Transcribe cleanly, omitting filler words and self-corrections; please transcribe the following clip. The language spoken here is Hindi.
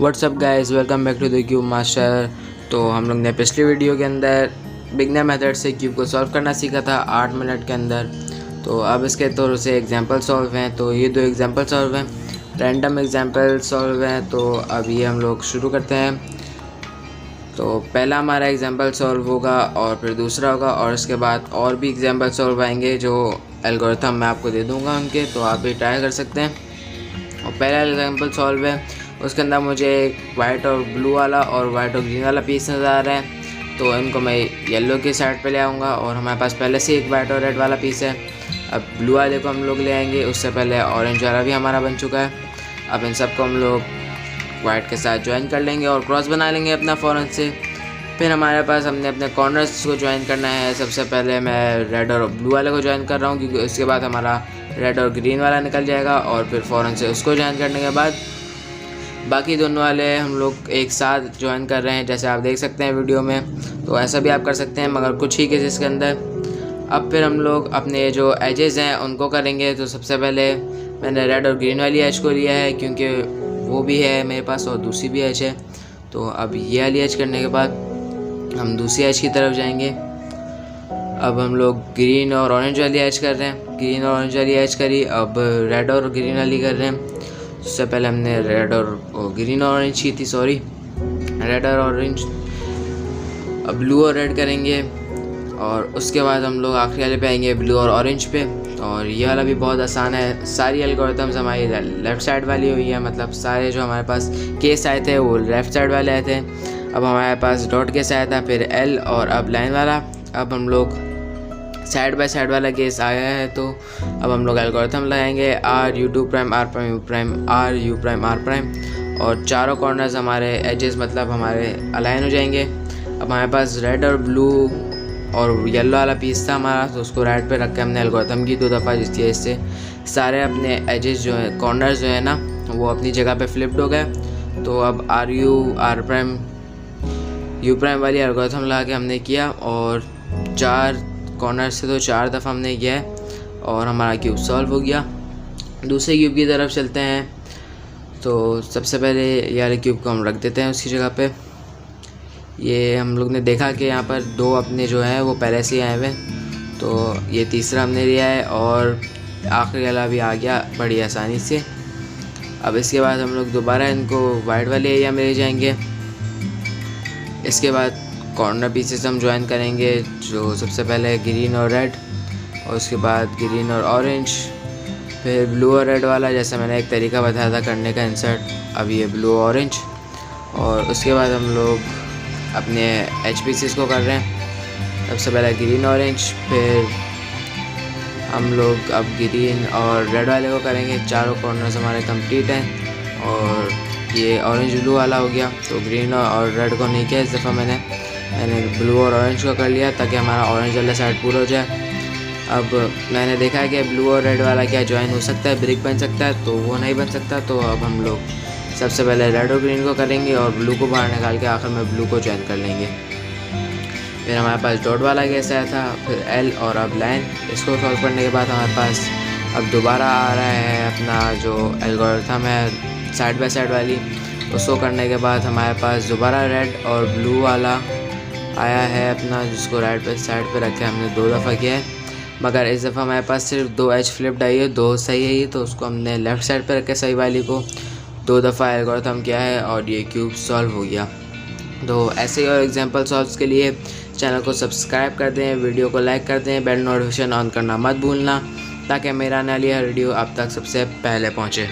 WhatsApp guys, welcome back to the cube master. तो हम लोग ने पिछली वीडियो के अंदर बिगनर मेथड से क्यूब को सॉल्व करना सीखा था 8 मिनट के अंदर। तो अब इसके तौर से एग्जांपल सॉल्व हैं। तो ये 2 एग्जांपल सॉल्व हैं, रैंडम एग्जांपल सॉल्व हैं। तो अब ये हम लोग शुरू करते हैं। तो पहला हमारा एग्जांपल सॉल्व होगा और फिर दूसरा होगा, और इसके बाद और भी एग्जांपल सॉल्व आएंगे जो एल्गोरिथम मैं आपको दे दूँगा उनके, तो आप भी ट्राई कर सकते हैं। और पहला एग्जांपल सॉल्व है, उसके अंदर मुझे एक वाइट और ब्लू वाला और वाइट और ग्रीन वाला पीस नज़र आ रहा है। तो इनको मैं येलो की साइड पे ले आऊँगा, और हमारे पास पहले से एक वाइट और रेड वाला पीस है। अब ब्लू वाले को हम लोग ले आएंगे, उससे पहले ऑरेंज वाला भी हमारा बन चुका है। अब इन सबको हम लोग वाइट के साथ ज्वाइन कर लेंगे और क्रॉस बना लेंगे अपना फ़ौरन से। फिर हमारे पास हमने अपने कॉर्नर्स को ज्वाइन करना है। सबसे पहले मैं रेड और ब्लू वाले को ज्वाइन कर रहा हूँ, क्योंकि उसके बाद हमारा रेड और ग्रीन वाला निकल जाएगा, और फिर फ़ौरन से उसको ज्वाइन करने के बाद बाकी दोनों वाले हम लोग एक साथ ज्वाइन कर रहे हैं, जैसे आप देख सकते हैं वीडियो में। तो ऐसा भी आप कर सकते हैं, मगर कुछ ही केसेस के अंदर। अब फिर हम लोग अपने जो एजेस हैं उनको करेंगे। तो सबसे पहले मैंने रेड और ग्रीन वाली एज को लिया है, क्योंकि वो भी है मेरे पास और दूसरी भी एज है। तो अब ये वाली एज करने के बाद हम दूसरी एज की तरफ जाएंगे। अब हम लोग ग्रीन और ऑरेंज वाली एज कर रहे हैं, ग्रीन और ऑरेंज वाली एज करी। अब रेड और ग्रीन वाली कर रहे हैं। उससे पहले हमने रेड और ग्रीन और ऑरेंज की थी, सॉरी, रेड और ऑरेंज। अब ब्लू और रेड करेंगे, और उसके बाद हम लोग आखिरी वाले पे आएंगे, ब्लू और ऑरेंज पे। और ये वाला भी बहुत आसान है। सारी एल्गोरिथम्स हमारी लेफ़्ट साइड वाली हुई है, मतलब सारे जो हमारे पास केस आए थे वो लेफ़्ट साइड वाले आए थे। अब हमारे पास डॉट केस आया था, फिर एल, और अब लाइन वाला। अब हम लोग साइड बाय साइड वाला केस आया है। तो अब हम लोग एल्गोरिथम लगाएंगे, R U two prime R prime U prime R U prime R prime, और चारों कॉर्नर्स हमारे एजेस मतलब हमारे अलाइन हो जाएंगे। अब हमारे पास रेड और ब्लू और येलो वाला पीस था हमारा, तो उसको राइट पे रख के हमने एल्गोरिथम की 2 दफ़ा, जिसकी वजह से सारे अपने एजेस जो है, कॉर्नर्स जो है ना, वो अपनी जगह पे फ्लिप्ड हो गए। तो अब R U R prime U prime वाली एल्गोरिथम लगा के हमने किया, और 4 कॉर्नर से तो 4 दफ़ा हमने किया है, और हमारा क्यूब सॉल्व हो गया। दूसरे क्यूब की तरफ चलते हैं। तो सबसे पहले ये वाले क्यूब को हम रख देते हैं उसकी जगह पे। ये हम लोग ने देखा कि यहाँ पर 2 अपने जो हैं वो पहले से ही आए हुए, तो ये तीसरा हमने लिया है, और आखिरी वाला भी आ गया बड़ी आसानी से। अब इसके बाद हम लोग दोबारा इनको वाइट वाले एरिया में ले जाएंगे। इसके बाद कॉर्नर पीसेस हम ज्वाइन करेंगे, जो सबसे पहले ग्रीन और रेड, और उसके बाद ग्रीन और ऑरेंज, फिर ब्लू और रेड वाला, जैसे मैंने एक तरीका बताया था करने का इंसर्ट। अब ये ब्लू ऑरेंज, और उसके बाद हम लोग अपने एच पीसेस को कर रहे हैं। सबसे पहले ग्रीन ऑरेंज, फिर हम लोग अब ग्रीन और रेड वाले को करेंगे। चारों कॉर्नर्स हमारे कंप्लीट हैं, और ये ऑरेंज ब्लू वाला हो गया। तो ग्रीन और रेड को नहीं किया इस दफ़ा मैंने ब्लू और ऑरेंज को कर लिया, ताकि हमारा ऑरेंज वाला साइड पूरा हो जाए। अब मैंने देखा है कि ब्लू और रेड वाला क्या ज्वाइन हो सकता है, ब्रिक बन सकता है, तो वो नहीं बन सकता। तो अब हम लोग सबसे पहले रेड और ग्रीन को करेंगे, और ब्लू को बाहर निकाल के आखिर में ब्लू को ज्वाइन कर लेंगे। फिर हमारे पास डॉट वाला केस आया था, फिर एल, और अब लाइन। इसको सॉल्व करने के बाद हमारे पास अब दोबारा आ रहा है अपना जो एल्गोरिथम है साइड बाय साइड वाली। उसको करने के बाद हमारे पास दोबारा रेड और ब्लू वाला आया है अपना, जिसको राइट पे साइड पे रखे हमने 2 दफ़ा किया है। मगर इस दफ़ा हमारे पास सिर्फ 2 एज फ्लिप्ड आई है, 2 सही है ये, तो उसको हमने लेफ़्ट साइड पे रखे सही वाली को 2 दफ़ा एल्गोरिथम किया है, और ये क्यूब सॉल्व हो गया। तो ऐसे ही और एग्जांपल सॉल्व्स के लिए चैनल को सब्सक्राइब कर दें, वीडियो को लाइक कर दें, बेल नोटिफिकेशन ऑन करना मत भूलना, ताकि मेरा आने वाली हर वीडियो आप तक सबसे पहले पहुँचे।